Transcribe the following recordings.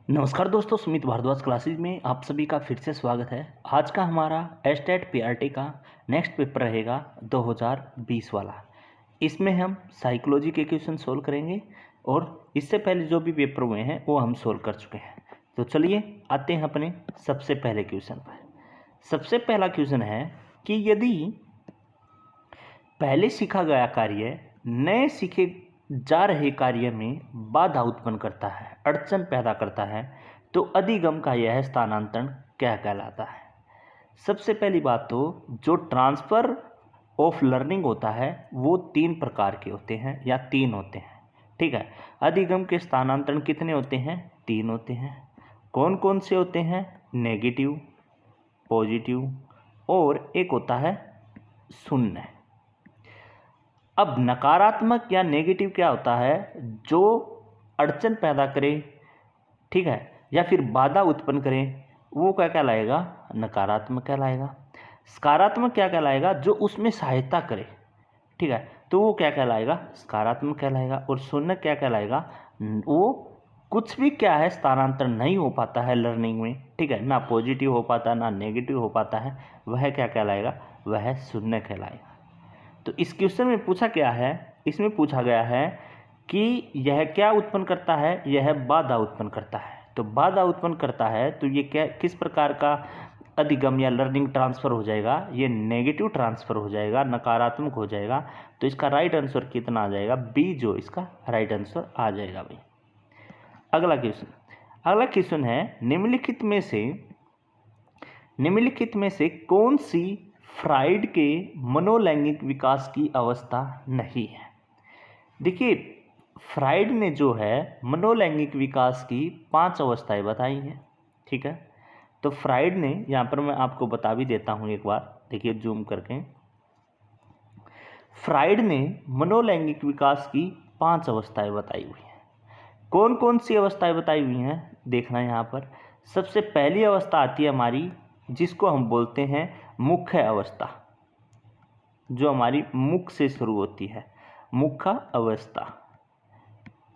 नमस्कार दोस्तों, सुमित भारद्वाज क्लासेज में आप सभी का फिर से स्वागत है। आज का हमारा एस्टेट पीआरटी का नेक्स्ट पेपर रहेगा 2020 वाला। इसमें हम साइकोलॉजी के क्वेश्चन सोल्व करेंगे और इससे पहले जो भी पेपर हुए हैं वो हम सोल्व कर चुके हैं। तो चलिए आते हैं अपने सबसे पहले क्वेश्चन पर। सबसे पहला क्वेश्चन है कि यदि पहले सीखा गया कार्य नए सीखे जा रहे कार्य में बाधा उत्पन्न करता है, अड़चन पैदा करता है, तो अधिगम का यह स्थानांतरण क्या कहलाता है। सबसे पहली बात तो जो ट्रांसफ़र ऑफ लर्निंग होता है वो 3 प्रकार के होते हैं या 3 होते हैं। ठीक है, अधिगम के स्थानांतरण कितने होते हैं? 3 होते हैं। कौन कौन से होते हैं? नेगेटिव, पॉजिटिव और एक होता है शून्य। अब नकारात्मक या नेगेटिव क्या होता है? जो अड़चन पैदा करे, ठीक है, या फिर बाधा उत्पन्न करे, वो क्या कहलाएगा? नकारात्मक कहलाएगा। सकारात्मक क्या कहलाएगा? जो उसमें सहायता करे, ठीक है, तो वो क्या कहलाएगा? सकारात्मक कहलाएगा। और शून्य क्या कहलाएगा? वो कुछ भी क्या है, स्थानांतरण नहीं हो पाता है लर्निंग में, ठीक है, ना पॉजिटिव हो पाता ना नेगेटिव हो पाता है, वह क्या कहलाएगा? वह शून्य कहलाएगा। तो इस क्वेश्चन में पूछा क्या है? इसमें पूछा गया है कि यह क्या उत्पन्न करता है? यह बाधा उत्पन्न करता है। तो बाधा उत्पन्न करता है तो ये क्या, किस प्रकार का अधिगम या लर्निंग ट्रांसफ़र हो जाएगा? ये नेगेटिव ट्रांसफ़र हो जाएगा, नकारात्मक हो जाएगा। तो इसका राइट आंसर कितना आ जाएगा? बी जो इसका राइट आंसर आ जाएगा भाई। अगला क्वेश्चन है निम्नलिखित में से कौन सी फ्राइड के मनोलैंगिक विकास की अवस्था नहीं है? देखिए, फ्राइड ने जो है मनोलैंगिक विकास की 5 अवस्थाएं बताई हैं, ठीक है। तो फ्राइड ने, यहाँ पर मैं आपको बता भी देता हूँ एक बार, देखिए जूम करके, फ्राइड ने मनोलैंगिक विकास की 5 अवस्थाएं बताई हुई हैं। कौन कौन सी अवस्थाएं बताई हुई हैं देखना यहाँ पर। सबसे पहली अवस्था आती है हमारी, जिसको हम बोलते हैं मुख्य अवस्था, जो हमारी मुख से शुरू होती है, मुख्य अवस्था,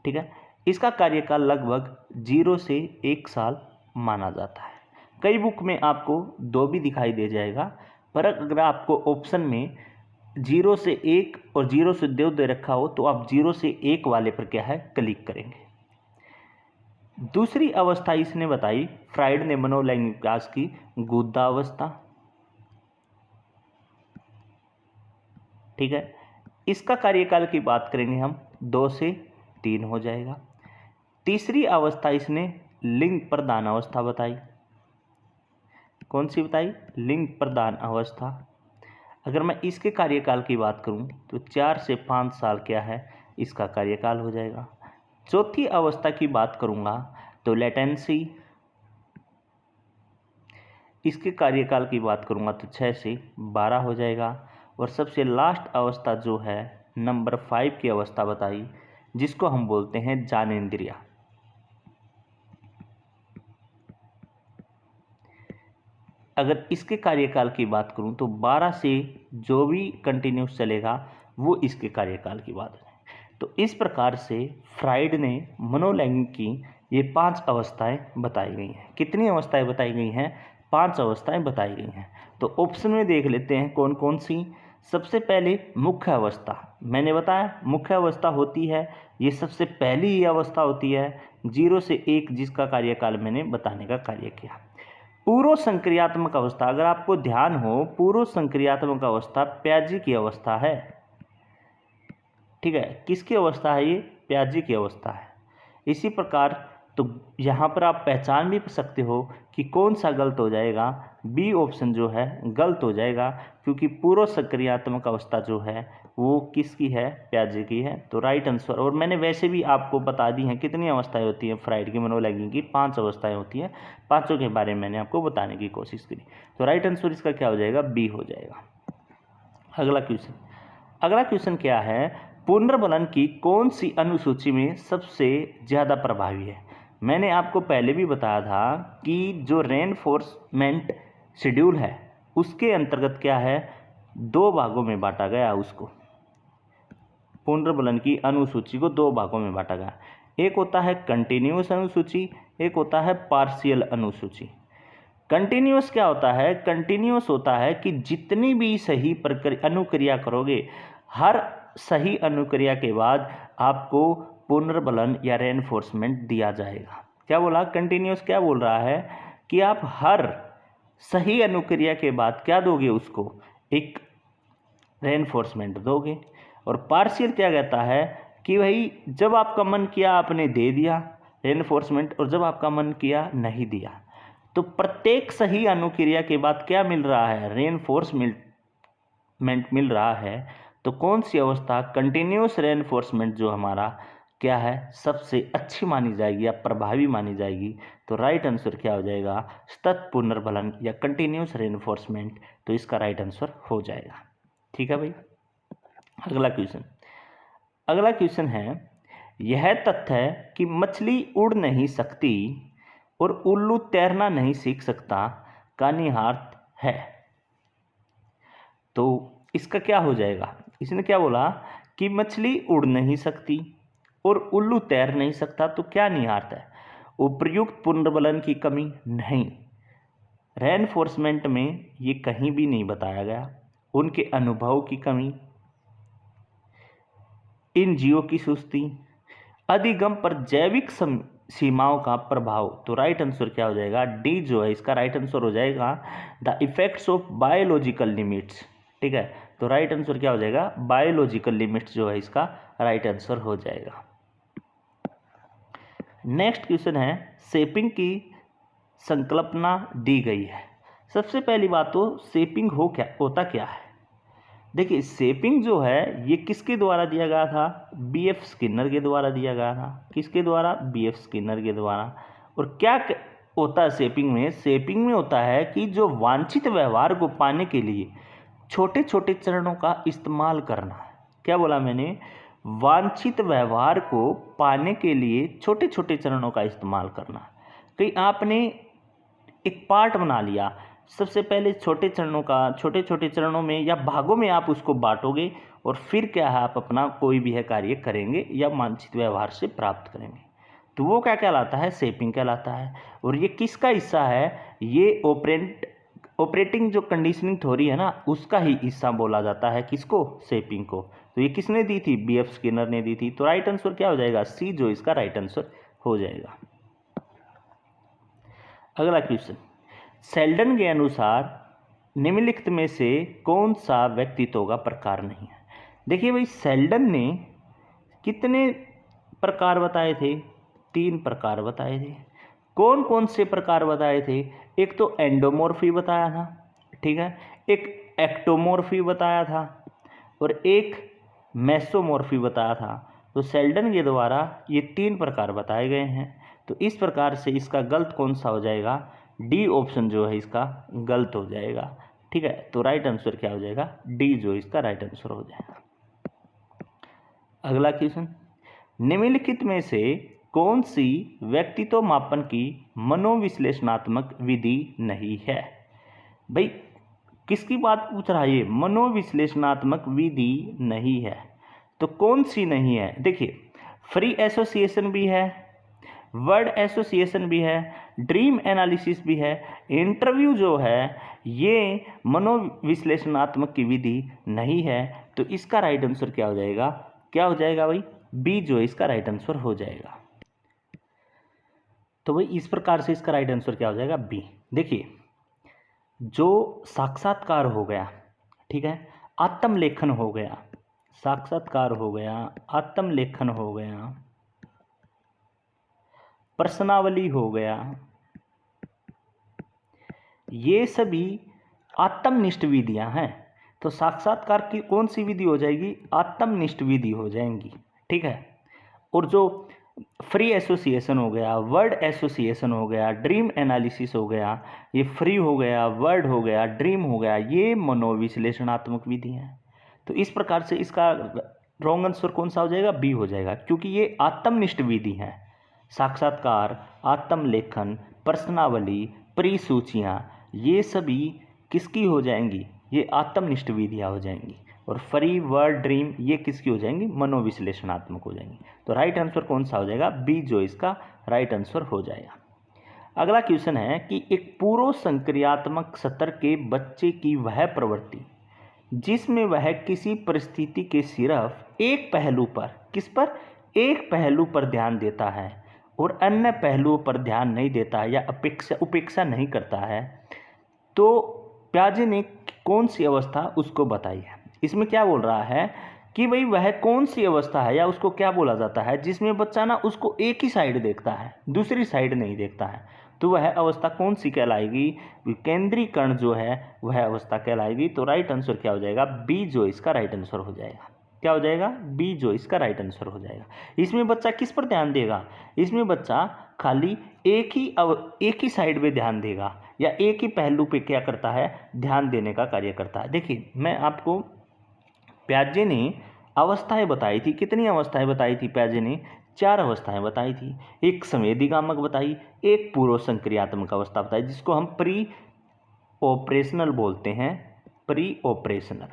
ठीक है। इसका कार्यकाल लगभग 0 से 1 साल माना जाता है। कई बुक में आपको 2 भी दिखाई दे जाएगा, पर अगर आपको ऑप्शन में 0 से 1 और 0 से 2 दे रखा हो तो आप 0 से 1 वाले पर क्या है, क्लिक करेंगे। दूसरी अवस्था इसने बताई, फ्राइड ने मनोलैंगिक विकास की, गुद्दा अवस्था, ठीक है। इसका कार्यकाल की बात करेंगे हम, 2 से 3 हो जाएगा। तीसरी अवस्था इसने लिंग प्रदान अवस्था बताई। कौन सी बताई? लिंग प्रदान अवस्था। अगर मैं इसके कार्यकाल की बात करूं तो 4 से 5 साल क्या है, इसका कार्यकाल हो जाएगा। चौथी अवस्था की बात करूंगा तो लेटेंसी, इसके कार्यकाल की बात करूंगा तो 6 से 12 हो जाएगा। और सबसे लास्ट अवस्था जो है नंबर 5 की अवस्था बताई, जिसको हम बोलते हैं ज्ञानेंद्रिय। अगर इसके कार्यकाल की बात करूं तो 12 से जो भी कंटिन्यूस चलेगा वो इसके कार्यकाल की बात है। तो इस प्रकार से फ्राइड ने मनोलैंगिक की ये 5 अवस्थाएं बताई गई हैं। कितनी अवस्थाएं बताई गई हैं? 5 अवस्थाएं बताई गई हैं। तो ऑप्शन में देख लेते हैं कौन कौन सी। सबसे पहले मुख्य अवस्था, मैंने बताया मुख्य अवस्था होती है, ये सबसे पहली ही अवस्था होती है 0 से 1, जिसका कार्यकाल मैंने बताने का कार्य किया। पूर्व संक्रियात्मक अवस्था, अगर आपको ध्यान हो, पूर्व संक्रियात्मक अवस्था प्याजी की अवस्था है, ठीक है। किसकी अवस्था है ये? प्याजी की अवस्था है। इसी प्रकार तो यहाँ पर आप पहचान भी सकते हो कि कौन सा गलत हो जाएगा। बी ऑप्शन जो है गलत हो जाएगा, क्योंकि पूर्व संक्रियात्मक अवस्था जो है वो किसकी है? प्याजे की है। तो राइट आंसर, और मैंने वैसे भी आपको बता दी हैं कितनी अवस्थाएं होती हैं फ्राइड की मनोलैंगिक की, 5 अवस्थाएं होती हैं। 5 के बारे में मैंने आपको बताने की कोशिश करी। तो राइट आंसर इसका क्या हो जाएगा? बी हो जाएगा। अगला क्वेश्चन क्या है? पुनर्बलन की कौन सी अनुसूची में सबसे ज़्यादा प्रभावी है? मैंने आपको पहले भी बताया था कि जो रेनफोर्समेंट शेड्यूल है उसके अंतर्गत क्या है, 2 भागों में बांटा गया उसको। पुनर्बलन की अनुसूची को 2 भागों में बांटा गया। एक होता है कंटिन्यूस अनुसूची, एक होता है पार्शियल अनुसूची। कंटिन्यूस क्या होता है? कंटिन्यूस होता है कि जितनी भी सही अनुक्रिया करोगे, हर सही अनुक्रिया के बाद आपको पुनर्बलन या रेनफोर्समेंट दिया जाएगा। क्या बोला? कंटिन्यूस क्या बोल रहा है कि आप हर सही अनुक्रिया के बाद क्या दोगे? उसको एक रेनफोर्समेंट दोगे। और पार्शियल क्या कहता है कि भाई जब आपका मन किया आपने दे दिया रेनफोर्समेंट, और जब आपका मन किया नहीं दिया। तो प्रत्येक सही अनुक्रिया के बाद क्या मिल रहा है? रेनफोर्समेंट मिल रहा है। तो कौन सी अवस्था कंटिन्यूस रेनफोर्समेंट जो हमारा क्या है सबसे अच्छी मानी जाएगी या प्रभावी मानी जाएगी? तो राइट आंसर क्या हो जाएगा? सतत पुनर्बलन या कंटिन्यूस रेनफोर्समेंट। तो इसका राइट आंसर हो जाएगा। ठीक है भाई। अगला क्वेश्चन है, यह तथ्य है कि मछली उड़ नहीं सकती और उल्लू तैरना नहीं सीख सकता का निहितार्थ है। तो इसका क्या हो जाएगा? इसने क्या बोला कि मछली उड़ नहीं सकती और उल्लू तैर नहीं सकता, तो क्या निहितार्थ है? उपयुक्त पुनर्बलन की कमी नहीं। रेनफोर्समेंट में ये कहीं भी नहीं बताया गया। उनके अनुभव की कमी, इन जीवों की सुस्ती, अधिगम पर जैविक सीमाओं का प्रभाव। तो राइट आंसर क्या हो जाएगा? डी जो है इसका राइट आंसर हो जाएगा, the effects of biological limits. ठीक है, तो राइट आंसर क्या हो जाएगा? बायोलॉजिकल लिमिट्स जो है इसका राइट आंसर हो जाएगा। नेक्स्ट क्वेश्चन है, शेपिंग की संकल्पना दी गई है। सबसे पहली बात तो शेपिंग होता क्या है? देखिए, शेपिंग जो है ये किसके द्वारा दिया गया था? बीएफ स्किनर के द्वारा दिया गया था। किसके द्वारा? बीएफ स्किनर के द्वारा। और क्या होता है शेपिंग में? शेपिंग में होता है कि जो वांछित व्यवहार को पाने के लिए छोटे छोटे चरणों का इस्तेमाल करना है। क्या बोला मैंने? वांछित व्यवहार को पाने के लिए छोटे छोटे चरणों का इस्तेमाल करना। कहीं आपने एक पार्ट बना लिया, सबसे पहले छोटे छोटे चरणों में या भागों में आप उसको बांटोगे, और फिर क्या है आप अपना कोई भी है कार्य करेंगे या वांछित व्यवहार से प्राप्त करेंगे। तो वो क्या कहलाता है? शेपिंग कहलाता है। और ये किसका हिस्सा है? ये ऑपरेटिंग जो कंडीशनिंग थ्योरी है ना, उसका ही हिस्सा बोला जाता है। किसको? शेपिंग को। तो ये किसने दी थी? बीएफ स्किनर ने दी थी। तो राइट आंसर क्या हो जाएगा? सी जो इसका राइट आंसर हो जाएगा। अगला क्वेश्चन, सेल्डन के अनुसार निम्नलिखित में से कौन सा व्यक्तित्व का प्रकार नहीं है? देखिए भाई, सेल्डन ने कितने प्रकार बताए थे? 3 प्रकार बताए थे। कौन कौन से प्रकार बताए थे? एक तो एंडोमॉर्फी बताया था, ठीक है, एक एक्टोमॉर्फी बताया था, और एक मेसोमॉर्फी बताया था। तो सेल्डन के द्वारा ये 3 प्रकार बताए गए हैं। तो इस प्रकार से इसका गलत कौन सा हो जाएगा? डी ऑप्शन जो है इसका गलत हो जाएगा। ठीक है, तो राइट आंसर क्या हो जाएगा? डी जो इसका राइट आंसर हो जाएगा। अगला क्वेश्चन, निम्नलिखित में से कौन सी व्यक्तित्व मापन की मनोविश्लेषणात्मक विधि नहीं है? भाई, किसकी बात पूछ रहा है ये? मनोविश्लेषणात्मक विधि नहीं है। तो कौन सी नहीं है? देखिए, फ्री एसोसिएशन भी है, वर्ड एसोसिएशन भी है, ड्रीम एनालिसिस भी है, इंटरव्यू जो है ये मनोविश्लेषणात्मक की विधि नहीं है। तो इसका राइट आंसर क्या हो जाएगा? क्या हो जाएगा भाई? बी जो है इसका राइट आंसर हो जाएगा। तो भाई इस प्रकार से इसका राइट आंसर क्या हो जाएगा? बी। देखिए, जो साक्षात्कार हो गया, ठीक है, आत्मलेखन हो गया, साक्षात्कार हो गया, आत्मलेखन हो गया, प्रश्नावली हो गया, ये सभी आत्मनिष्ठ विधियां हैं। तो साक्षात्कार की कौन सी विधि हो जाएगी? आत्मनिष्ठ विधि हो जाएंगी। ठीक है, और जो फ्री एसोसिएशन हो गया, वर्ड एसोसिएशन हो गया, ड्रीम एनालिसिस हो गया, ये फ्री हो गया, वर्ड हो गया, ड्रीम हो गया, ये मनोविश्लेषणात्मक विधि है। तो इस प्रकार से इसका रॉन्ग आंसर कौन सा हो जाएगा? बी हो जाएगा, क्योंकि ये आत्मनिष्ठ विधि है। साक्षात्कार, आत्मलेखन, प्रश्नावली, परिसूचियाँ, ये सभी किसकी हो जाएंगी? ये आत्मनिष्ठ विधियाँ हो जाएंगी। और फ्री, वर्ड, ड्रीम ये किसकी हो जाएंगी, मनोविश्लेषणात्मक हो जाएंगी। तो राइट आंसर कौन सा हो जाएगा, बी जो इसका राइट आंसर हो जाएगा। अगला क्वेश्चन है कि एक पूर्व संक्रियात्मक सत्र के बच्चे की वह प्रवृत्ति जिसमें वह किसी परिस्थिति के सिर्फ एक पहलू पर, किस पर, एक पहलू पर ध्यान देता है और अन्य पहलुओं पर ध्यान नहीं देता या उपेक्षा नहीं करता है, तो प्याजे ने कौन सी अवस्था उसको बताई है। इसमें क्या बोल रहा है कि भाई वह कौन सी अवस्था है या उसको क्या बोला जाता है जिसमें बच्चा ना उसको एक ही साइड देखता है, दूसरी साइड नहीं देखता है, तो वह अवस्था कौन सी कहलाएगी, केंद्रीकरण जो है वह अवस्था कहलाएगी। तो राइट आंसर क्या हो जाएगा, बी जो इसका राइट आंसर हो जाएगा। क्या हो जाएगा, बी जो इसका राइट आंसर हो जाएगा। इसमें बच्चा किस पर ध्यान देगा, इसमें बच्चा खाली एक ही साइड पे ध्यान देगा या एक ही पहलू पे क्या करता है, ध्यान देने का कार्य करता है। देखिए मैं आपको, प्याजे ने अवस्थाएं बताई थी, कितनी अवस्थाएं बताई थी प्याजे ने, 4 अवस्थाएं बताई थी। एक संवेदीगामक बताई, एक पूर्व संक्रियात्मक अवस्था बताई जिसको हम प्री ऑपरेशनल बोलते हैं, प्री ऑपरेशनल,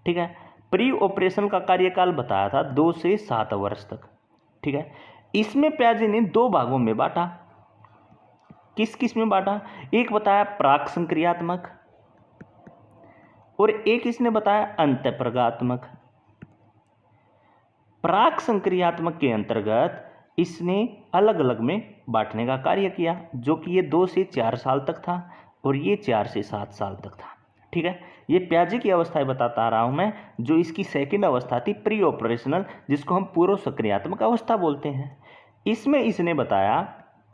ठीक है। प्री ऑपरेशन का कार्यकाल बताया था 2 से 7 वर्ष तक, ठीक है। इसमें प्याजे ने 2 भागों में बांटा, किस किस में बांटा, एक बताया प्राक संक्रियात्मक और एक इसने बताया अंतःप्रगात्मक। प्राक संक्रियात्मक के अंतर्गत इसने अलग अलग में बांटने का कार्य किया, जो कि ये 2 से 4 साल तक था और ये 4 से 7 साल तक था, ठीक है। ये प्याजे की अवस्थाएं बताता आ रहा हूं मैं, जो इसकी सेकंड अवस्था थी प्री ऑपरेशनल, जिसको हम पूर्व सक्रियात्मक अवस्था बोलते हैं। इसमें इसने बताया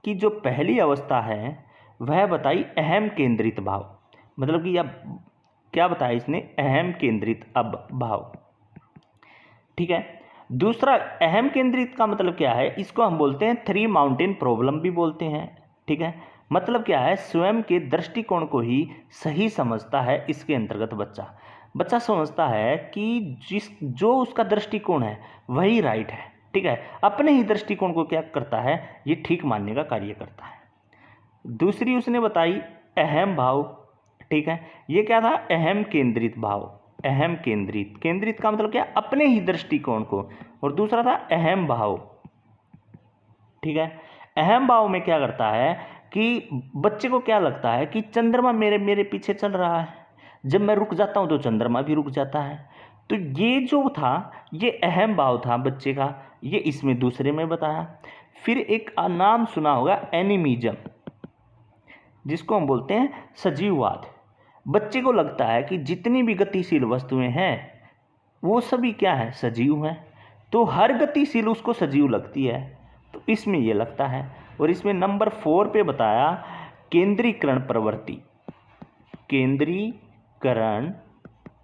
कि जो पहली अवस्था है वह बताई अहम केंद्रित भाव, मतलब कि अब क्या बताया इसने, अहम केंद्रित अब भाव, ठीक है। दूसरा अहम केंद्रित का मतलब क्या है, इसको हम बोलते हैं 3 माउंटेन प्रॉब्लम भी बोलते हैं, ठीक है। मतलब क्या है, स्वयं के दृष्टिकोण को ही सही समझता है। इसके अंतर्गत बच्चा समझता है कि जो उसका दृष्टिकोण है वही राइट है, ठीक है। अपने ही दृष्टिकोण को क्या करता है, ये ठीक मानने का कार्य करता है। दूसरी उसने बताई अहम भाव, ठीक है। ये क्या था, अहम केंद्रित भाव, अहम केंद्रित का मतलब क्या, अपने ही दृष्टिकोण को, और दूसरा था अहम भाव, ठीक है। अहम भाव में क्या करता है कि बच्चे को क्या लगता है कि चंद्रमा मेरे पीछे चल रहा है, जब मैं रुक जाता हूं तो चंद्रमा भी रुक जाता है। तो ये जो था ये अहम भाव था बच्चे का, ये इसमें दूसरे में बताया। फिर एक नाम सुना होगा एनिमिज्म, जिसको हम बोलते हैं सजीववाद। बच्चे को लगता है कि जितनी भी गतिशील वस्तुएं हैं वो सभी क्या है, सजीव हैं, तो हर गतिशील उसको सजीव लगती है, तो इसमें ये लगता है। और इसमें नंबर 4 पे बताया केंद्रीकरण प्रवृत्ति, केंद्रीकरण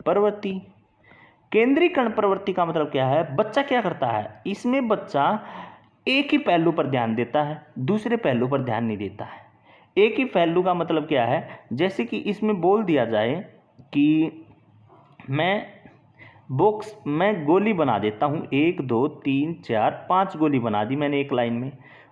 प्रवृत्ति। केंद्रीकरण प्रवृत्ति का मतलब क्या है, बच्चा क्या करता है, इसमें बच्चा एक ही पहलू पर ध्यान देता है, दूसरे पहलू पर ध्यान नहीं देता है। एक ही पहलू का मतलब क्या है, जैसे कि इसमें बोल दिया जाए कि मैं गोली बना देता हूँ, 1 2 3 4 5 गोली बना दी मैंने एक लाइन में,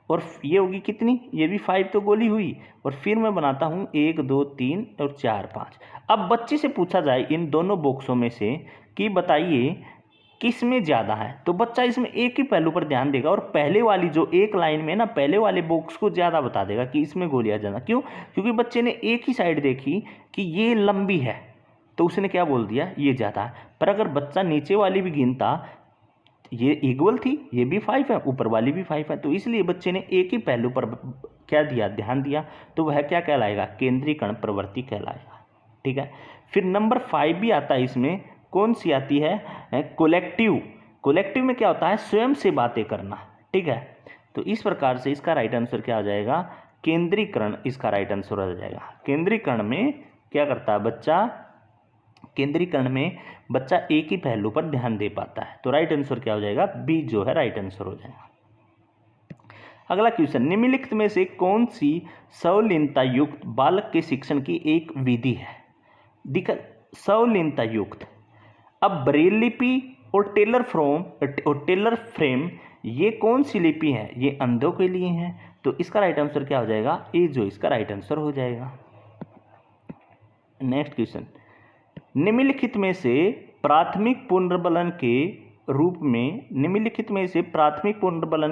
और ये होगी कितनी, ये भी 5 तो गोली हुई, और फिर मैं बनाता हूँ 1 2 3 और 4 5। अब बच्चे से पूछा जाए इन दोनों बॉक्सों में से कि बताइए किस में ज़्यादा है, तो बच्चा इसमें एक ही पहलू पर ध्यान देगा और पहले वाली जो एक लाइन में ना, पहले वाले बॉक्स को ज़्यादा बता देगा कि इसमें गोलियां ज़्यादा। क्यों, क्योंकि बच्चे ने एक ही साइड देखी कि ये लंबी है, तो उसने क्या बोल दिया, ये ज़्यादा है। पर अगर बच्चा नीचे वाली भी गिनता, ये इक्वल थी, ये भी 5 है, ऊपर वाली भी 5 है, तो इसलिए बच्चे ने एक ही पहलू पर क्या दिया, ध्यान दिया, तो वह क्या कहलाएगा, केंद्रीकरण प्रवृत्ति कहलाएगा, ठीक है। फिर नंबर 5 भी आता है, इसमें कौन सी आती है, कोलेक्टिव में क्या होता है, स्वयं से बातें करना, ठीक है। तो इस प्रकार से इसका राइट आंसर क्या आ जाएगा, केंद्रीकरण इसका राइट आंसर आ जाएगा। केंद्रीकरण में क्या करता है बच्चा, केंद्रीकरण में बच्चा एक ही पहलू पर ध्यान दे पाता है, तो राइट आंसर क्या हो जाएगा, बी जो है राइट आंसर हो जाएगा। अगला क्वेश्चन, निम्नलिखित में से कौन सी संलीनता युक्त बालक के शिक्षण की एक विधि है, संलीनता युक्त। अब ब्रेल लिपि और टेलर फ्रेम ये कौन सी लिपि है, ये अंधों के लिए है, तो इसका राइट आंसर क्या हो जाएगा, ए जो इसका राइट आंसर हो जाएगा। नेक्स्ट क्वेश्चन, निम्नलिखित में से प्राथमिक पुनर्बलन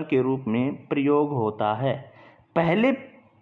के रूप में प्रयोग होता है। पहले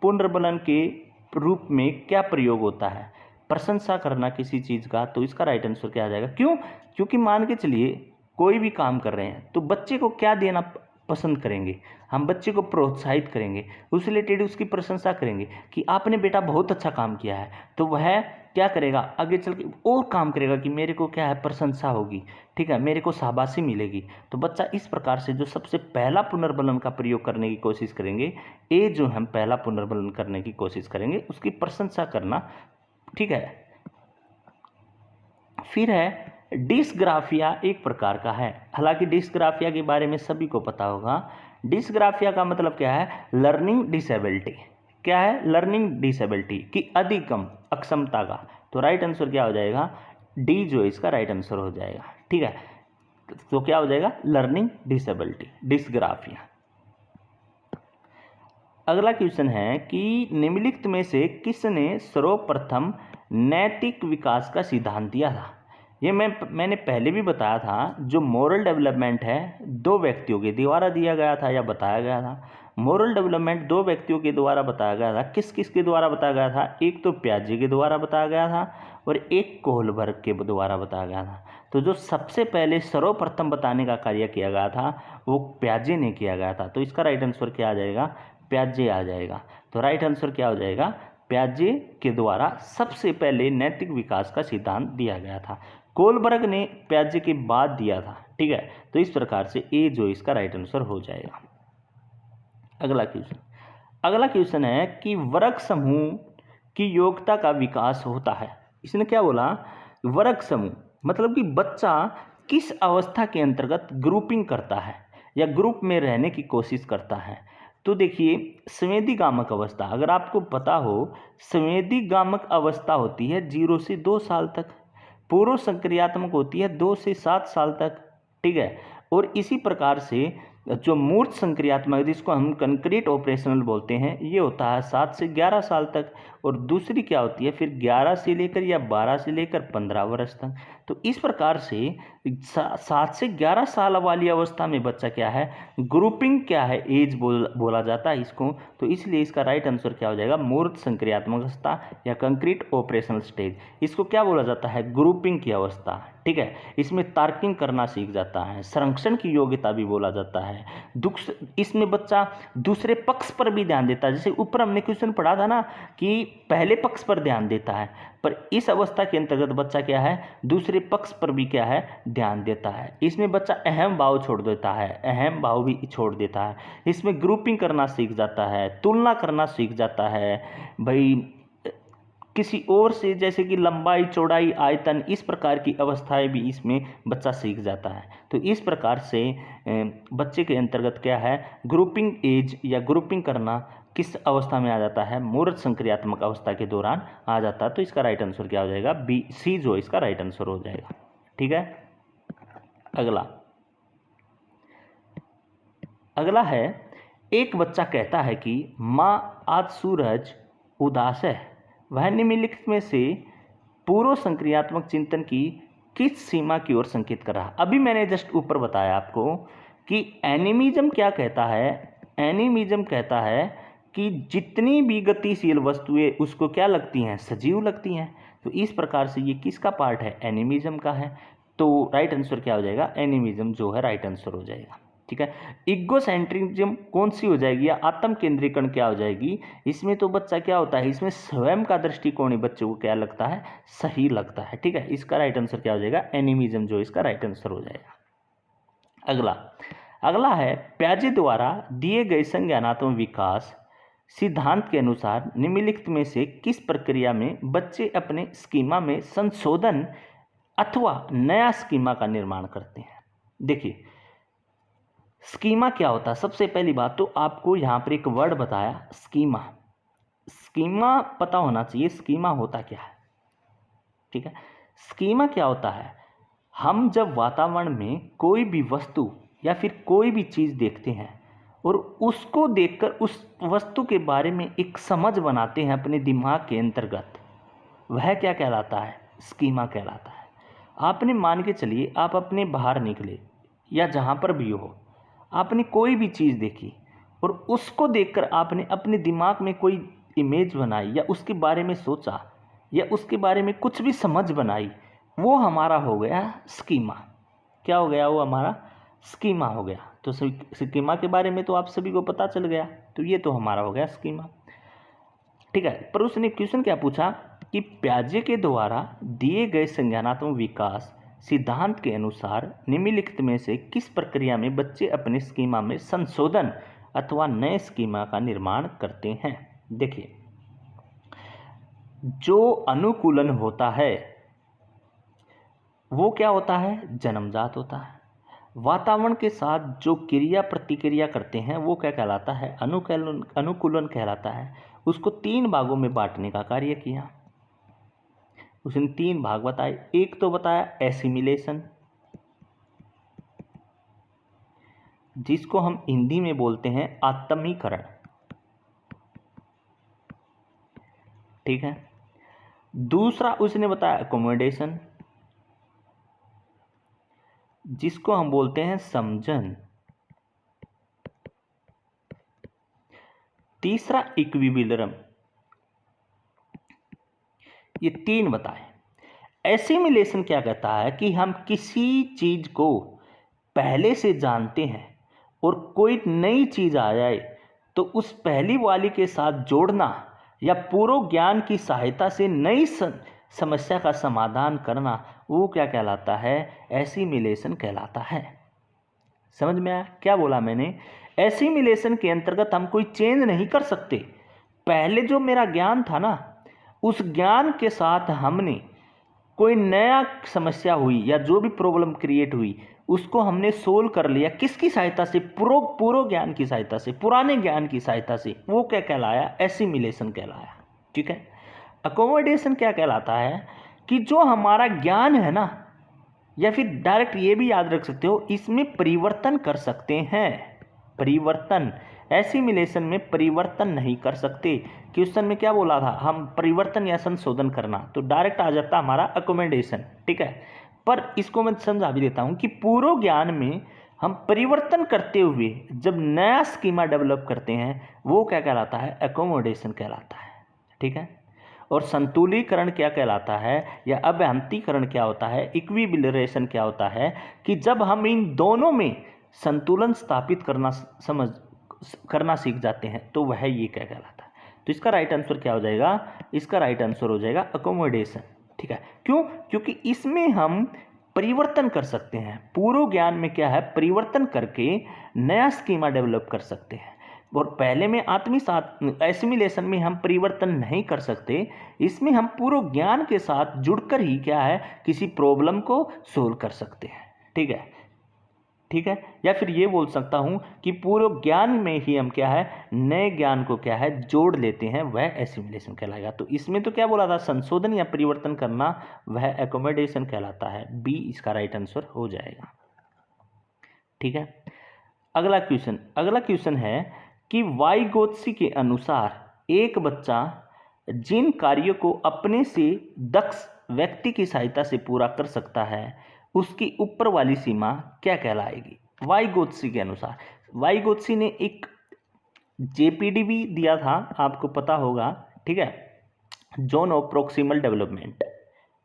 पुनर्बलन के रूप में क्या प्रयोग होता है? प्रशंसा करना किसी चीज़ का। तो इसका राइट आंसर क्या आ जाएगा? क्यों? क्योंकि मान के चलिए कोई भी काम कर रहे हैं तो बच्चे को क्या देना पसंद करेंगे? हम बच्चे को प्रोत्साहित करेंगे, उस रिलेटेड उसकी प्रशंसा करेंगे कि आपने बेटा बहुत अच्छा काम किया है। तो वह क्या करेगा? आगे चल के और काम करेगा कि मेरे को क्या है, प्रशंसा होगी, ठीक है, मेरे को शाबाशी मिलेगी। तो बच्चा इस प्रकार से जो सबसे पहला पुनर्बलन का प्रयोग करने की कोशिश करेंगे, ये जो हम पहला पुनर्बलन करने की कोशिश करेंगे उसकी प्रशंसा करना, ठीक है। फिर है डिस्ग्राफिया, एक प्रकार का है। हालांकि डिस्ग्राफिया के बारे में सभी को पता होगा। डिस्ग्राफिया का मतलब क्या है? Learning disability. क्या है? लर्निंग डिसेबिलिटी की अधिगम, अक्षमता का। तो राइट आंसर क्या हो जाएगा? डी जो इसका राइट आंसर हो जाएगा, ठीक है। तो क्या हो जाएगा? Learning disability, dysgraphia. अगला क्वेश्चन है कि निम्नलिखित में से किसने सर्वप्रथम नैतिक विकास का सिद्धांत दिया था? ये मैंने पहले भी बताया था, जो मोरल डेवलपमेंट है 2 व्यक्तियों के द्वारा दिया गया था या बताया गया था। मोरल डेवलपमेंट 2 व्यक्तियों के द्वारा बताया गया था। किस किस के द्वारा बताया गया था? एक तो प्याजे के द्वारा बताया गया था और एक कोहलबर्ग के द्वारा बताया गया था। तो जो सबसे पहले सर्वप्रथम बताने का कार्य किया गया था वो प्याजे ने किया गया था। तो इसका राइट आंसर क्या आ जाएगा? प्याजे आ जाएगा। तो राइट आंसर क्या हो जाएगा? प्याजे के द्वारा सबसे पहले नैतिक विकास का सिद्धांत दिया गया था। कोलबर्ग ने प्याजे के बाद दिया था, ठीक है। तो इस प्रकार से ए जो इसका राइट आंसर हो जाएगा। अगला क्वेश्चन है कि वर्ग समूह की योग्यता का विकास होता है। इसने क्या बोला? वर्ग समूह मतलब कि बच्चा किस अवस्था के अंतर्गत ग्रुपिंग करता है या ग्रुप में रहने की कोशिश करता है। तो देखिए, संवेदीगामक अवस्था, अगर आपको पता हो, संवेदीगामक अवस्था होती है 0 से 2 साल तक, पूर्व संक्रियात्मक होती है 2 से 7 साल तक, ठीक है। और इसी प्रकार से जो मूर्त संक्रियात्मक, जिसको हम कंक्रीट ऑपरेशनल बोलते हैं, ये होता है 7 से 11 साल तक। और दूसरी क्या होती है फिर 11 से लेकर या 12 से लेकर 15 वर्ष तक। तो इस प्रकार से 7 से 11 साल वाली अवस्था में बच्चा क्या है, ग्रुपिंग क्या है, एज बोला जाता है इसको। तो इसलिए इसका राइट आंसर क्या हो जाएगा? मूर्त संक्रियात्मक अवस्था या कंक्रीट ऑपरेशनल स्टेज। इसको क्या बोला जाता है? ग्रुपिंग की अवस्था, ठीक है। इसमें तार्किंग करना सीख जाता है, संरक्षण की योग्यता भी बोला जाता है। इसमें बच्चा दूसरे पक्ष पर भी ध्यान देता है। जैसे ऊपर हमने क्वेश्चन पढ़ा था ना कि पहले पक्ष पर ध्यान देता है, पर इस अवस्था के अंतर्गत बच्चा क्या है? दूसरे पक्ष पर भी क्या है? ध्यान देता है। इसमें बच्चा अहम भाव छोड़ देता है, अहम भाव भी छोड़ देता है। इसमें ग्रुपिंग करना सीख जाता है, तुलना करना सीख जाता है, भाई किसी और से, जैसे कि लंबाई, चौड़ाई, आयतन, इस प्रकार की अवस्थाएं भी इसमें बच्चा सीख जाता है। तो इस प्रकार से बच्चे के अंतर्गत क्या है? ग्रुपिंग एज या ग्रुपिंग करना किस अवस्था में आ जाता है? मूर्त संक्रियात्मक अवस्था के दौरान आ जाता है। तो इसका राइट आंसर क्या हो जाएगा? बी, सी जो इसका राइट आंसर हो जाएगा, ठीक है। अगला है, एक बच्चा कहता है कि माँ आज सूरज उदास है। वह निम्नलिखित में से पूर्व संक्रियात्मक चिंतन की किस सीमा की ओर संकेत कर रहा है? अभी मैंने जस्ट ऊपर बताया आपको कि एनिमिज्म क्या कहता है। एनिमिज्म कहता है कि जितनी भी गतिशील वस्तुएं उसको क्या लगती हैं? सजीव लगती हैं। तो इस प्रकार से ये किसका पार्ट है? एनिमिज्म का है। तो राइट आंसर क्या हो जाएगा? एनिमिज्म जो है राइट आंसर हो जाएगा, ठीक है। इगोसेंट्रिज्म कौन सी हो जाएगी या आत्म केंद्रीकरण क्या हो जाएगी? इसमें तो बच्चा क्या होता है, इसमें स्वयं का दृष्टिकोण ही बच्चे को क्या लगता है? सही लगता है, ठीक है। इसका राइट आंसर क्या हो जाएगा? एनिमिज्म जो इसका राइट आंसर हो जाएगा। अगला है, प्याजे द्वारा दिए गए संज्ञानात्मक विकास सिद्धांत के अनुसार निम्नलिखित में से किस प्रक्रिया में बच्चे अपने स्कीमा में संशोधन अथवा नया स्कीमा का निर्माण करते हैं? देखिए, स्कीमा क्या होता है? सबसे पहली बात तो आपको यहाँ पर एक वर्ड बताया, स्कीमा। स्कीमा पता होना चाहिए, स्कीमा होता क्या है, ठीक है। स्कीमा क्या होता है? हम जब वातावरण में कोई भी वस्तु या फिर कोई भी चीज़ देखते हैं और उसको देखकर उस वस्तु के बारे में एक समझ बनाते हैं अपने दिमाग के अंतर्गत, वह क्या कहलाता है? स्कीमा कहलाता है। आपने मान के चलिए आप अपने बाहर निकले या जहाँ पर भी हो, आपने कोई भी चीज़ देखी और उसको देखकर आपने अपने दिमाग में कोई इमेज बनाई या उसके बारे में सोचा या उसके बारे में कुछ भी समझ बनाई, वो हमारा हो गया स्कीमा। क्या हो गया? वो हमारा स्कीमा हो गया। तो स्कीमा के बारे में तो आप सभी को पता चल गया, तो ये तो हमारा हो गया स्कीमा। ठीक है, पर उसने क्वेश्चन क्या पूछा कि पियाजे के द्वारा दिए गए संज्ञानात्मक विकास सिद्धांत के अनुसार निम्नलिखित में से किस प्रक्रिया में बच्चे अपने स्कीमा में संशोधन अथवा नए स्कीमा का निर्माण करते हैं। देखिए, जो अनुकूलन होता है वो क्या होता है? जन्मजात होता है। वातावरण के साथ जो क्रिया प्रतिक्रिया करते हैं वो क्या कहलाता है? अनुकूलन कहलाता है। उसको 3 भागों में बांटने का कार्य किया। उसने 3 भाग बताए। एक तो बताया एसिमिलेशन, जिसको हम हिंदी में बोलते हैं आत्मीकरण। ठीक है। दूसरा उसने बताया एकोमोडेशन, जिसको हम बोलते हैं समझन। तीसरा इक्विलिब्रियम। ये 3 बताए। एसिमिलेशन क्या कहता है कि हम किसी चीज को पहले से जानते हैं और कोई नई चीज आ जाए तो उस पहली वाली के साथ जोड़ना या पूर्व ज्ञान की सहायता से नई समस्या का समाधान करना, वो क्या कहलाता है? एसिमिलेशन कहलाता है। समझ में आया क्या बोला मैंने? एसिमिलेशन के अंतर्गत हम कोई चेंज नहीं कर सकते। पहले जो मेरा ज्ञान था ना, उस ज्ञान के साथ हमने कोई नया समस्या हुई या जो भी प्रॉब्लम क्रिएट हुई उसको हमने सोल्व कर लिया। किसकी सहायता से? पूर्व ज्ञान की सहायता से, पुराने ज्ञान की सहायता से। वो क्या कहलाया? एसिमिलेशन कहलाया। ठीक है। अकोमोडेशन क्या कहलाता है कि जो हमारा ज्ञान है ना, या फिर डायरेक्ट ये भी याद रख सकते हो, इसमें परिवर्तन कर सकते हैं। परिवर्तन, एसिमिलेशन में परिवर्तन नहीं कर सकते। क्वेश्चन में क्या बोला था? हम परिवर्तन या संशोधन करना, तो डायरेक्ट आ जाता हमारा अकोमोडेशन। ठीक है। पर इसको मैं समझा भी देता हूं कि पूर्व ज्ञान में हम परिवर्तन करते हुए जब नया स्कीमा डेवलप करते हैं वो क्या कहलाता है? एकोमोडेशन कहलाता है। ठीक है। और संतुलीकरण क्या कहलाता है या अभ्यांतरीकरण क्या होता है, इक्विलिब्रेशन क्या होता है कि जब हम इन दोनों में संतुलन स्थापित करना सीख जाते हैं तो वह ये क्या कहलाता है। तो इसका राइट आंसर क्या हो जाएगा? इसका राइट आंसर हो जाएगा अकोमोडेशन। ठीक है। क्यों? क्योंकि इसमें हम परिवर्तन कर सकते हैं। पूर्व ज्ञान में क्या है? परिवर्तन करके नया स्कीमा डेवलप कर सकते हैं। और पहले में एसिमिलेशन में हम परिवर्तन नहीं कर सकते। इसमें हम पूर्व ज्ञान के साथ जुड़कर ही क्या है, किसी प्रॉब्लम को सोल्व कर सकते हैं। ठीक है। ठीक है। या फिर ये बोल सकता हूं कि पूर्व ज्ञान में ही हम क्या है, नए ज्ञान को क्या है, जोड़ लेते हैं, वह एसिमिलेशन कहलाएगा। तो इसमें तो क्या बोला था? संशोधन या परिवर्तन करना, वह एकोमोडेशन कहलाता है। बी इसका राइट आंसर हो जाएगा। ठीक है। अगला क्वेश्चन है कि वाइगोत्स्की के अनुसार एक बच्चा जिन कार्यों को अपने से दक्ष व्यक्ति की सहायता से पूरा कर सकता है उसकी ऊपर वाली सीमा क्या कहलाएगी? वाइगोत्स्की के अनुसार। वाइगोत्स्की ने एक जेपीडी भी दिया था, आपको पता होगा। ठीक है। Zone of proximal development.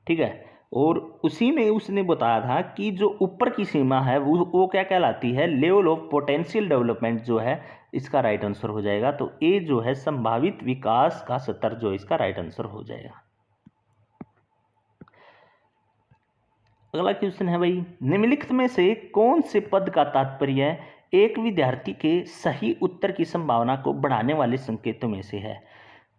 ठीक है। और उसी में उसने बताया था कि जो ऊपर की सीमा है वो क्या कहलाती है? लेवल ऑफ पोटेंशियल डेवलपमेंट जो है, इसका राइट आंसर हो जाएगा। तो ए जो है संभावित विकास का स्तर जो इसका राइट आंसर हो जाएगा। अगला क्वेश्चन है भाई, निम्नलिखित में से कौन से पद का तात्पर्य एक विद्यार्थी के सही उत्तर की संभावना को बढ़ाने वाले संकेतों में से है?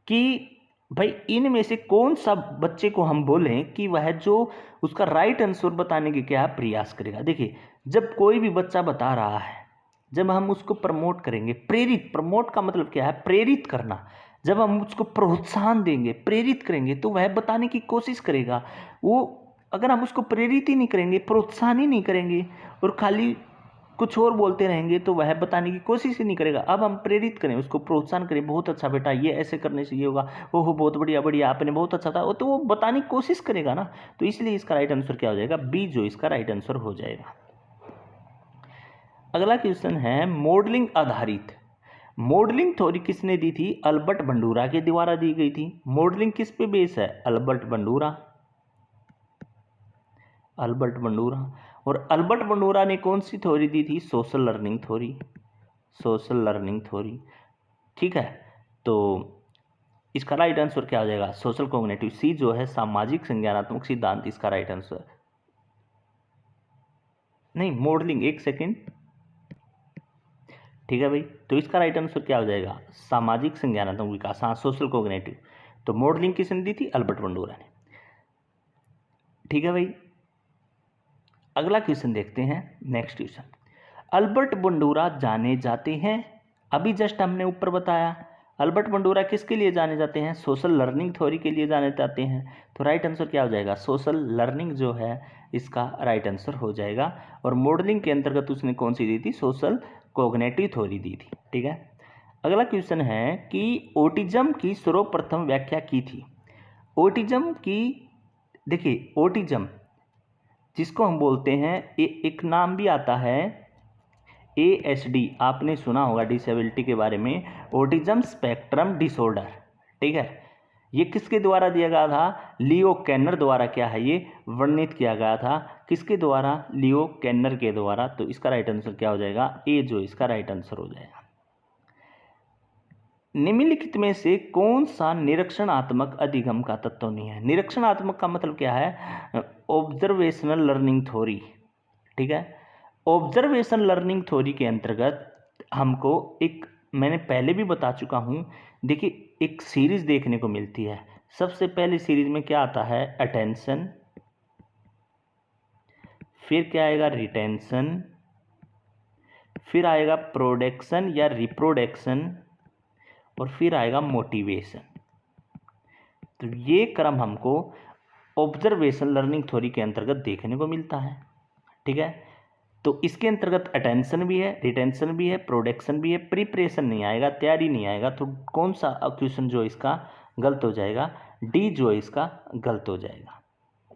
कि भाई इनमें से कौन सा बच्चे को हम बोलें कि वह जो उसका राइट आंसर बताने के क्या प्रयास करेगा। देखिए, जब कोई भी बच्चा बता रहा है, जब हम उसको प्रमोट करेंगे, प्रमोट का मतलब क्या है? प्रेरित करना। जब हम उसको प्रोत्साहन देंगे, प्रेरित करेंगे, तो वह बताने की कोशिश करेगा। वो अगर हम उसको प्रेरित ही नहीं करेंगे, प्रोत्साहन ही नहीं करेंगे और खाली कुछ और बोलते रहेंगे तो वह बताने की कोशिश ही नहीं करेगा। अब हम प्रेरित करें, उसको प्रोत्साहन करें, बहुत अच्छा बेटा, ये ऐसे करने से ये होगा, ओहो बहुत बढ़िया बढ़िया, आपने बहुत अच्छा था, तो वो बताने की कोशिश करेगा ना। तो इसलिए इसका राइट आंसर क्या हो जाएगा, बी जो इसका राइट आंसर हो जाएगा। अगला क्वेश्चन है मॉडलिंग आधारित। मॉडलिंग थ्योरी किसने दी थी, अल्बर्ट बंडूरा के द्वारा दी गई थी। मॉडलिंग किस पे बेस है, अल्बर्ट बंडूरा, अल्बर्ट बंडूरा। और अल्बर्ट बंडूरा ने कौन सी थ्योरी दी थी, social learning theory, social learning theory. ठीक है, तो इसका राइट आंसर क्या हो जाएगा, सोशल कॉग्निटिव, सी जो है सामाजिक संज्ञानात्मक सिद्धांत, इसका राइट आंसर। नहीं, मॉडलिंग, एक सेकेंड, ठीक है भाई, तो इसका राइट आंसर क्या हो जाएगा, सामाजिक संज्ञानात्मक विकास, हाँ सोशल कॉग्निटिव। तो मॉडलिंग किसने दी थी, अल्बर्ट बंडूरा ने। ठीक है भाई, अगला क्वेश्चन देखते हैं, नेक्स्ट क्वेश्चन। अल्बर्ट बंडूरा जाने जाते हैं, अभी जस्ट हमने ऊपर बताया, अल्बर्ट बंडूरा किसके लिए जाने जाते हैं, सोशल लर्निंग थ्योरी के लिए जाने जाते हैं। तो राइट आंसर क्या हो जाएगा, सोशल लर्निंग जो है इसका राइट आंसर हो जाएगा। और मॉडलिंग के अंतर्गत उसने कौन सी दी थी, सोशल कॉग्निटिव थ्योरी दी थी। ठीक है, अगला क्वेश्चन है कि ओटिज्म की सर्वप्रथम व्याख्या की थी। ओटिज्म की, देखिए ओटिज्म जिसको हम बोलते हैं, एक नाम भी आता है ASD, आपने सुना होगा डिसेबिलिटी के बारे में, ऑटिज्म स्पेक्ट्रम डिसऑर्डर। ठीक है, ये किसके द्वारा दिया गया था, लियो कैनर द्वारा क्या है ये वर्णित किया गया था, किसके द्वारा, लियो कैनर के द्वारा। तो इसका राइट आंसर क्या हो जाएगा, ए जो इसका राइट आंसर हो जाएगा। निम्नलिखित में से कौन सा निरीक्षणात्मक अधिगम का तत्व नहीं है। निरीक्षणात्मक का मतलब क्या है, ऑब्जर्वेशनल लर्निंग थ्योरी। ठीक है, ऑब्जर्वेशन लर्निंग थ्योरी के अंतर्गत हमको एक, मैंने पहले भी बता चुका हूँ, देखिए एक सीरीज देखने को मिलती है। सबसे पहले सीरीज में क्या आता है, अटेंशन, फिर क्या आएगा, रिटेंशन, फिर आएगा प्रोडक्शन या रिप्रोडक्शन, और फिर आएगा मोटिवेशन। तो ये क्रम हमको ऑब्जर्वेशन लर्निंग थ्योरी के अंतर्गत देखने को मिलता है। ठीक है, तो इसके अंतर्गत अटेंशन भी है, रिटेंशन भी है, प्रोडक्शन भी है, प्रिपरेशन नहीं आएगा, तैयारी नहीं आएगा। तो कौन सा क्वेश्चन जो इसका गलत हो जाएगा, डी जो इसका गलत हो जाएगा।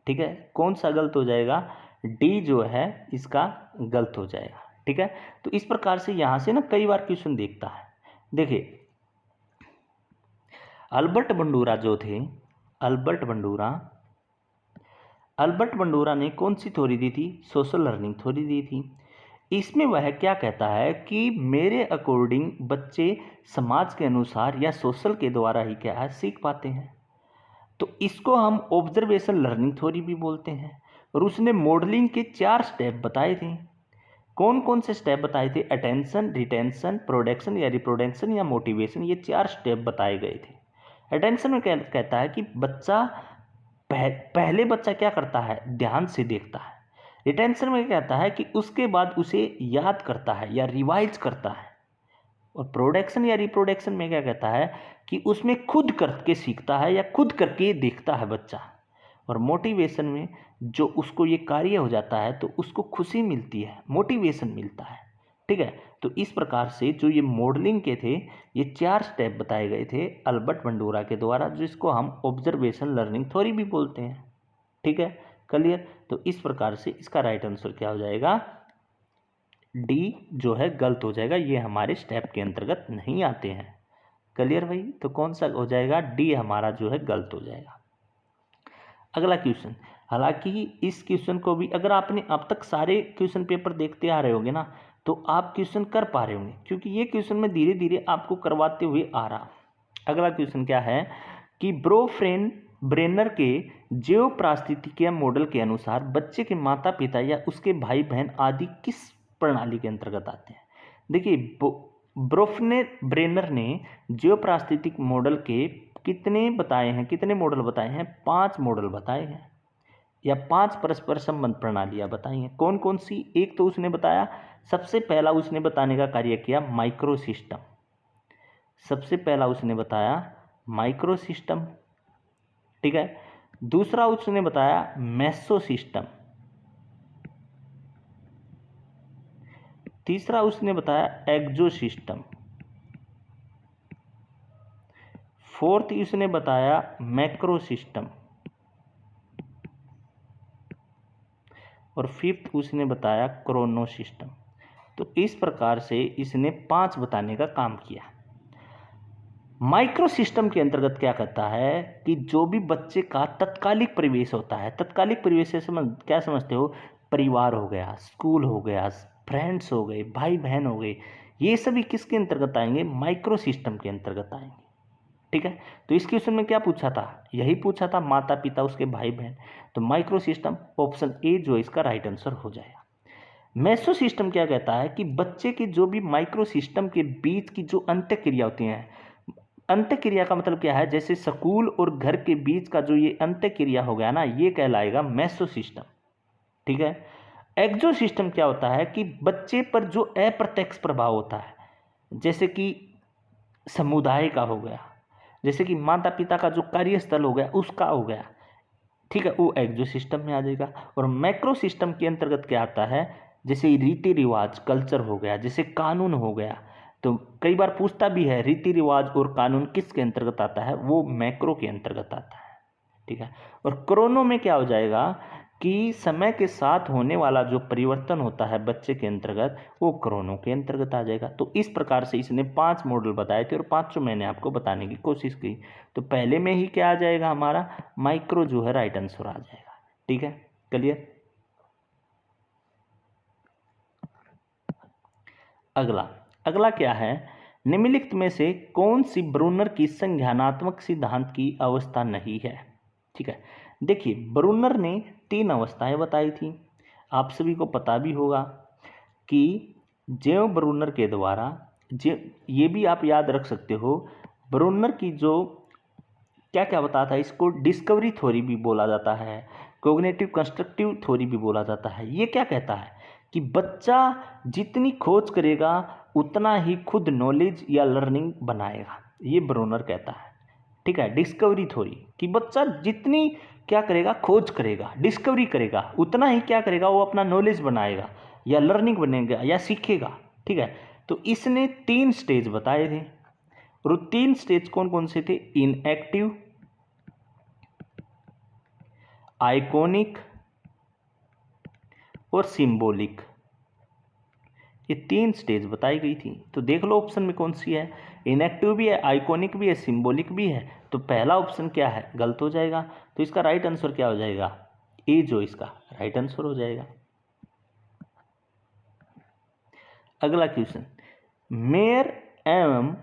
ठीक है, कौन सा गलत हो जाएगा, डी जो है इसका गलत हो जाएगा। ठीक है, तो इस प्रकार से यहाँ से ना कई बार क्वेश्चन देखता है। देखिए अल्बर्ट बंडूरा जो थे, अल्बर्ट बंडूरा ने कौन सी थ्योरी दी थी, सोशल लर्निंग थ्योरी दी थी। इसमें वह क्या कहता है कि मेरे अकॉर्डिंग बच्चे समाज के अनुसार या सोशल के द्वारा ही क्या है सीख पाते हैं। तो इसको हम ऑब्जर्वेशन लर्निंग थ्योरी भी बोलते हैं। और उसने मॉडलिंग के 4 स्टेप बताए थे। कौन कौन से स्टेप बताए थे, अटेंशन, रिटेंशन, प्रोडक्शन या रिप्रोडक्शन या मोटिवेशन, ये 4 स्टेप बताए गए थे। अटेंशन में कहता है कि बच्चा पहले बच्चा क्या करता है, ध्यान से देखता है। रिटेंशन में कहता है कि उसके बाद उसे याद करता है या रिवाइज करता है। और प्रोडक्शन या रिप्रोडक्शन में क्या कहता है कि उसमें खुद करके सीखता है या खुद करके देखता है बच्चा। और मोटिवेशन में जो उसको ये कार्य हो जाता है तो उसको खुशी मिलती है, मोटिवेशन मिलता है। ठीक है, तो इस प्रकार से जो ये मॉडलिंग के थे, ये 4 स्टेप बताए गए थे अल्बर्ट बंडूरा के द्वारा, जिसको हम ऑब्जर्वेशन लर्निंग थ्योरी भी बोलते हैं। ठीक है, क्लियर। तो इस प्रकार से इसका राइट आंसर क्या हो जाएगा, डी जो है गलत हो जाएगा, ये हमारे स्टेप के अंतर्गत नहीं आते हैं। क्लियर भाई, तो कौन सा हो जाएगा, डी हमारा जो है गलत हो जाएगा। अगला क्वेश्चन, हालांकि इस क्वेश्चन को भी अगर आपने अब तक सारे क्वेश्चन पेपर देखते आ रहे होंगे ना, तो आप क्वेश्चन कर पा रहे होंगे, क्योंकि ये क्वेश्चन मैं धीरे धीरे आपको करवाते हुए आ रहा। अगला क्वेश्चन क्या है कि ब्रेनर के जैव पारिस्थितिकीय मॉडल के अनुसार बच्चे के माता पिता या उसके भाई बहन आदि किस प्रणाली के अंतर्गत आते हैं। देखिए ब्रेनर ने जैव पारिस्थितिक मॉडल के कितने बताए हैं, कितने मॉडल बताए हैं, 5 मॉडल बताए हैं या 5 परस्पर संबंध प्रणालियां बताई हैं। कौन कौन सी, एक तो उसने बताया, सबसे पहला उसने बताने का कार्य किया माइक्रो सिस्टम, सबसे पहला उसने बताया माइक्रो सिस्टम। ठीक है, दूसरा उसने बताया मेसो सिस्टम, तीसरा उसने बताया एक्सो सिस्टम। फोर्थ उसने बताया मैक्रो सिस्टम। और फिफ्थ उसने बताया क्रोनो सिस्टम। तो इस प्रकार से इसने 5 बताने का काम किया। माइक्रो सिस्टम के अंतर्गत क्या करता है कि जो भी बच्चे का तत्कालिक परिवेश होता है, तत्कालिक परिवेश से क्या समझते हो? परिवार हो गया, स्कूल हो गया, फ्रेंड्स हो गए, भाई बहन हो गए, ये सभी किसके अंतर्गत आएंगे? माइक्रो सिस्टम के अंतर्गत आएंगे। ठीक है, तो इस क्वेश्चन में क्या पूछा था? यही पूछा था, माता पिता उसके भाई बहन। तो माइक्रो सिस्टम ऑप्शन ए जो इसका राइट आंसर हो जाएगा। मेसो सिस्टम क्या कहता है कि बच्चे की जो भी माइक्रो सिस्टम के बीच की जो अंत्य क्रिया होती हैं, अंत्य क्रिया का मतलब क्या है? जैसे स्कूल और घर के बीच का जो ये अंत्य क्रिया हो गया ना, ये कहलाएगा मेसो सिस्टम। ठीक है। एक्सो सिस्टम क्या होता है कि बच्चे पर जो अप्रत्यक्ष प्रभाव होता है, जैसे कि समुदाय का हो गया, जैसे कि माता पिता का जो कार्यस्थल हो गया उसका हो गया, ठीक है, वो एक्सो सिस्टम में आ जाएगा। और मैक्रो सिस्टम के अंतर्गत क्या आता है? जैसे रीति रिवाज, कल्चर हो गया, जैसे कानून हो गया। तो कई बार पूछता भी है रीति रिवाज और कानून किसके अंतर्गत आता है? वो मैक्रो के अंतर्गत आता है। ठीक है। और क्रोनो में क्या हो जाएगा कि समय के साथ होने वाला जो परिवर्तन होता है बच्चे के अंतर्गत, वो क्रोनो के अंतर्गत आ जाएगा। तो इस प्रकार से इसने 5 मॉडल बताए थे और 5 मैंने आपको बताने की कोशिश की। तो पहले में ही क्या आ जाएगा? हमारा माइक्रो जो है राइट आंसर आ जाएगा। ठीक है, क्लियर। अगला अगला क्या है? निम्नलिखित में से कौन सी ब्रूनर की संज्ञानात्मक सिद्धांत की अवस्था नहीं है? ठीक है, देखिए ब्रूनर ने 3 अवस्थाएं बताई थी। आप सभी को पता भी होगा कि जेव ब्रूनर के द्वारा, ये भी आप याद रख सकते हो, ब्रूनर की जो क्या क्या बताया था, इसको डिस्कवरी थ्योरी भी बोला जाता है, कोग्निटिव कंस्ट्रक्टिव थ्योरी भी बोला जाता है। ये क्या कहता है कि बच्चा जितनी खोज करेगा उतना ही खुद नॉलेज या लर्निंग बनाएगा, ये ब्रूनर कहता है। ठीक है, डिस्कवरी थ्योरी कि बच्चा जितनी क्या करेगा? खोज करेगा, डिस्कवरी करेगा, उतना ही क्या करेगा? वो अपना नॉलेज बनाएगा या लर्निंग बनेगा या सीखेगा। ठीक है, तो इसने 3 स्टेज बताए थे और वो 3 स्टेज कौन कौन से थे? इनएक्टिव, आइकॉनिक और सिंबॉलिक, ये 3 स्टेज बताई गई थी। तो देख लो ऑप्शन में कौन सी है? इनएक्टिव भी है, आइकॉनिक भी है, सिंबॉलिक भी है। तो पहला ऑप्शन क्या है? गलत हो जाएगा। तो इसका राइट आंसर क्या हो जाएगा? ए जो इसका राइट आंसर हो जाएगा। अगला क्वेश्चन, मेयर एवं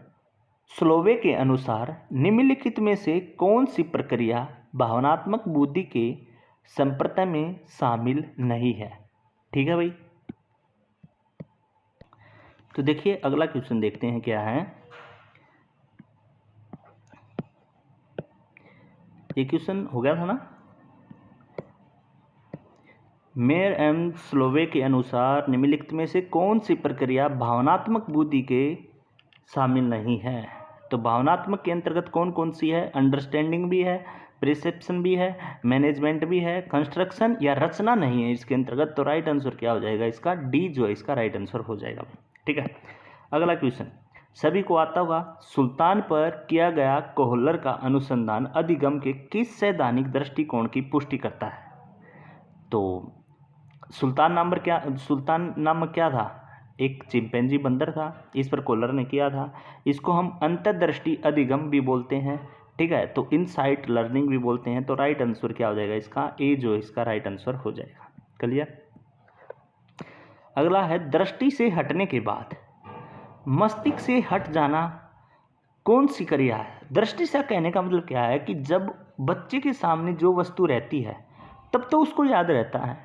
स्लोवे के अनुसार निम्नलिखित में से कौन सी प्रक्रिया भावनात्मक बुद्धि के संप्रदाय में शामिल नहीं है? ठीक है भाई, तो देखिए अगला क्वेश्चन देखते हैं क्या है। ये क्वेश्चन हो गया था ना, मेयर एम स्लोवे के अनुसार निम्नलिखित में से कौन सी प्रक्रिया भावनात्मक बुद्धि के शामिल नहीं है? तो भावनात्मक के अंतर्गत कौन कौन सी है? अंडरस्टैंडिंग भी है, प्रिसेप्शन भी है, मैनेजमेंट भी है, कंस्ट्रक्शन या रचना नहीं है इसके अंतर्गत। तो राइट आंसर क्या हो जाएगा इसका? डी जो है इसका राइट आंसर हो जाएगा। ठीक है, अगला क्वेश्चन सभी को आता होगा, सुल्तान पर किया गया कोहलर का अनुसंधान अधिगम के किस सैद्धांतिक दृष्टिकोण की पुष्टि करता है? तो सुल्तान नामक क्या था? एक चिंपैंजी बंदर था, इस पर कोहलर ने किया था। इसको हम अंतर्दृष्टि अधिगम भी बोलते हैं। ठीक है, तो इनसाइट लर्निंग भी बोलते हैं। तो राइट आंसर क्या हो जाएगा इसका? ए जो इसका राइट आंसर हो जाएगा। क्लियर। अगला है, दृष्टि से हटने के बाद मस्तिष्क से हट जाना कौन सी क्रिया है? दृष्टि से कहने का मतलब क्या है कि जब बच्चे के सामने जो वस्तु रहती है तब तो उसको याद रहता है,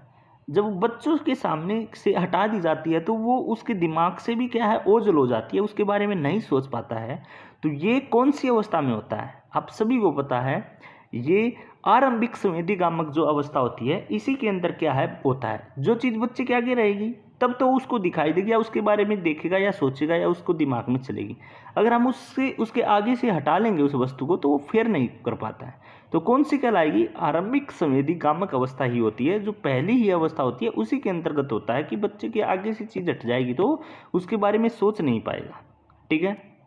जब बच्चों के सामने से हटा दी जाती है तो वो उसके दिमाग से भी क्या है? ओझल हो जाती है, उसके बारे में नहीं सोच पाता है। तो ये कौन सी अवस्था में होता है? आप सभी को पता है, ये आरंभिक संवेदीगामक जो अवस्था होती है, इसी के अंदर क्या है होता है। जो चीज़ बच्चे के आगे रहेगी तब तो उसको दिखाई देगी या उसके बारे में देखेगा या सोचेगा या उसको दिमाग में चलेगी। अगर हम उसके आगे से हटा लेंगे उस वस्तु को तो वो फिर नहीं कर पाता है। तो कौन सी कहलाएगी? आरंभिक संवेदी गामक अवस्था ही होती है, जो पहली ही अवस्था होती है उसी के अंतर्गत होता है कि बच्चे के आगे से चीज़ हट जाएगी तो उसके बारे में सोच नहीं पाएगा। ठीक है,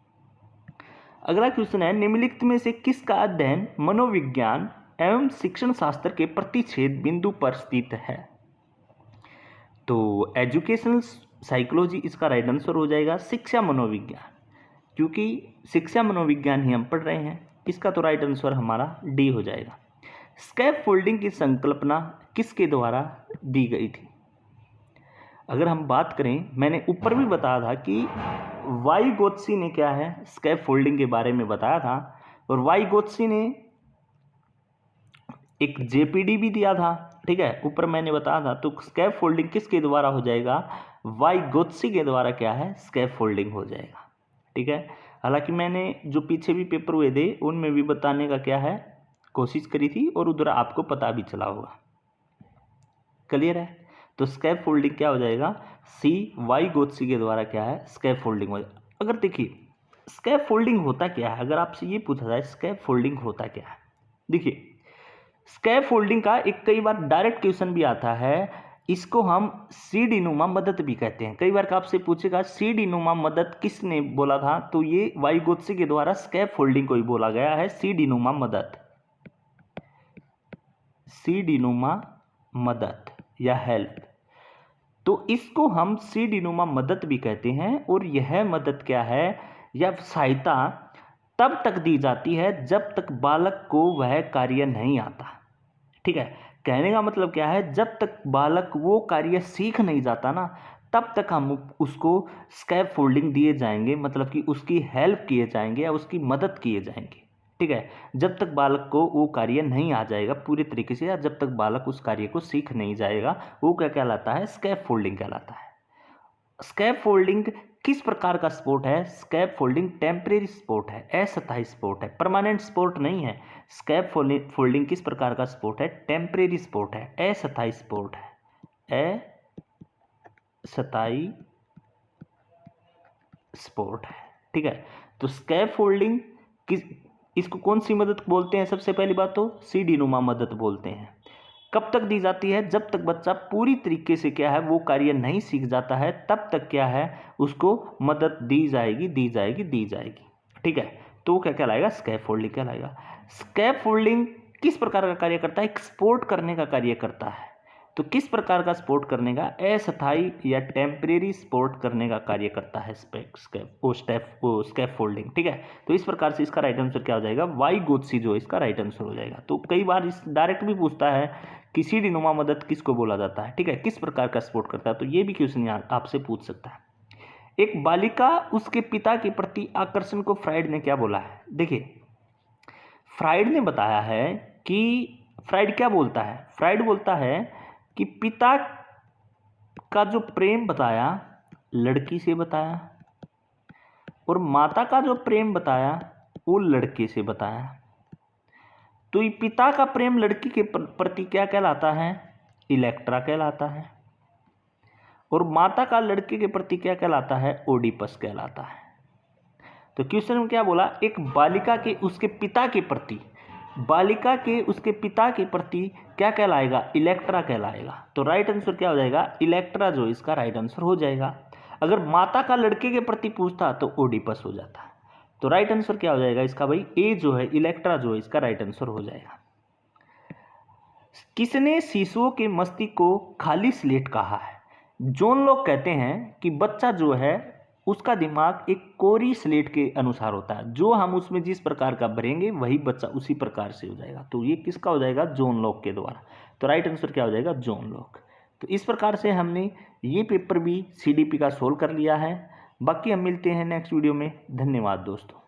अगला क्वेश्चन है, निम्नलिखित में से किसका अध्ययन मनोविज्ञान एवं शिक्षण शास्त्र के प्रतिच्छेद बिंदु पर स्थित है? तो एजुकेशनल साइकोलॉजी इसका राइट आंसर हो जाएगा। शिक्षा मनोविज्ञान, क्योंकि शिक्षा मनोविज्ञान ही हम पढ़ रहे हैं, इसका तो राइट आंसर हमारा डी हो जाएगा। स्कैफ फोल्डिंग की संकल्पना किसके द्वारा दी गई थी? अगर हम बात करें, मैंने ऊपर भी बताया था कि वाइगोत्स्की ने क्या है स्कैफ फोल्डिंग के बारे में बताया था, और वाइगोत्स्की ने एक जेपीडी भी दिया था। ठीक है, ऊपर मैंने बताया था। तो स्कैफ फोल्डिंग किसके द्वारा हो जाएगा? वाइगोत्स्की के द्वारा क्या है स्कैफ फोल्डिंग हो जाएगा। ठीक है, हालांकि मैंने जो पीछे भी पेपर हुए थे उनमें भी बताने का क्या है कोशिश करी थी और उधर आपको पता भी चला होगा। क्लियर है? तो स्कैफ फोल्डिंग क्या हो जाएगा? सी, वाइगोत्स्की के द्वारा क्या है स्कैफ फोल्डिंग हो जाएगा। अगर देखिए स्कैफ फोल्डिंग होता क्या है, अगर आपसे ये पूछा जाए स्कैफ फोल्डिंग होता क्या है, देखिए स्कैफ फोल्डिंग का एक कई बार डायरेक्ट क्वेश्चन भी आता है, इसको हम सीडी नुमा मदद भी कहते हैं। कई बार का आपसे पूछेगा सीडी नुमा मदद किसने बोला था, तो ये वाइगोत्स्की के द्वारा स्कैफ फोल्डिंग को ही बोला गया है सीडी नुमा मदद, सीडी नुमा मदद या हेल्प। तो इसको हम सीडी नुमा मदद भी कहते हैं। और यह मदद क्या है या सहायता तब तक दी जाती है जब तक बालक को वह कार्य नहीं आता। ठीक है, कहने का मतलब क्या है, जब तक बालक वो कार्य सीख नहीं जाता ना तब तक हम उसको स्कैफ फोल्डिंग दिए जाएंगे, मतलब कि उसकी हेल्प किए जाएंगे या उसकी मदद किए जाएंगे। ठीक है, जब तक बालक को वो कार्य नहीं आ जाएगा पूरी तरीके से या जब तक बालक उस कार्य को सीख नहीं जाएगा, वो क्या कहलाता है? स्कैफ फोल्डिंग कहलाता है। स्कैफ फोल्डिंग किस प्रकार का स्पोर्ट है? स्कैफ फोल्डिंग टेम्परेरी स्पोर्ट है, अस्थायी स्पोर्ट है, परमानेंट स्पोर्ट नहीं है। स्कैफ फोल्डिंग किस प्रकार का स्पोर्ट है? टेम्परेरी स्पोर्ट है, अस्थायी स्पोर्ट है, अस्थायी स्पोर्ट है। ठीक है, तो स्कैफ फोल्डिंग किस, इसको कौन सी मदद बोलते हैं? सबसे पहली बात तो सीडी नुमा मदद बोलते हैं। कब तक दी जाती है? जब तक बच्चा पूरी तरीके से क्या है वो कार्य नहीं सीख जाता है, तब तक क्या है उसको मदद दी जाएगी दी जाएगी दी जाएगी। ठीक है, तो क्या कहलाएगा? स्कैफ फोल्डिंग कहलाएगा। स्कैफ फोल्डिंग किस प्रकार का कार्य करता है? एक सपोर्ट करने का कार्य करता है। तो किस प्रकार का सपोर्ट करने का? अस्थायी या टेम्परेरी सपोर्ट करने का कार्य करता है स्कैफ फोल्डिंग। ठीक है, तो इस प्रकार से इसका राइट आंसर क्या हो जाएगा? वाइगोत्स्की जो इसका राइट आंसर हो जाएगा। तो कई बार इस डायरेक्ट भी पूछता है कि सीडी नुमा मदद किसको बोला जाता है। ठीक है, किस प्रकार का सपोर्ट करता है, तो ये भी क्वेश्चन आपसे पूछ सकता है। एक बालिका उसके पिता के प्रति आकर्षण को फ्राइड ने क्या बोला है? देखिए फ्राइड ने बताया है कि फ्राइड क्या बोलता है? फ्राइड बोलता है कि पिता का जो प्रेम बताया लड़की से बताया और माता का जो प्रेम बताया वो लड़के से बताया। तो ये पिता का प्रेम लड़की के प्रति क्या कहलाता है? इलेक्ट्रा कहलाता है। और माता का लड़के के प्रति क्या कहलाता है? ओडिपस कहलाता है। तो क्वेश्चन में क्या बोला? एक बालिका के उसके पिता के प्रति, बालिका के उसके पिता के प्रति क्या कहलाएगा? इलेक्ट्रा कहलाएगा। तो राइट आंसर क्या हो जाएगा? इलेक्ट्रा जो इसका राइट आंसर हो जाएगा। अगर माता का लड़के के प्रति पूछता तो ओडिपस हो जाता। तो राइट आंसर क्या हो जाएगा इसका भाई? ए जो है इलेक्ट्रा जो है इसका राइट आंसर हो जाएगा। किसने शिशुओं के मस्तिष्क को खाली स्लेट कहा है? जॉन लॉक कहते हैं कि बच्चा जो है उसका दिमाग एक कोरी स्लेट के अनुसार होता है, जो हम उसमें जिस प्रकार का भरेंगे वही बच्चा उसी प्रकार से हो जाएगा। तो ये किसका हो जाएगा? जॉन लॉक के द्वारा। तो राइट आंसर क्या हो जाएगा? John Locke. तो इस प्रकार से हमने ये पेपर भी सीडीपी का सोल्व कर लिया है। बाकी हम मिलते हैं नेक्स्ट वीडियो में। धन्यवाद दोस्तों।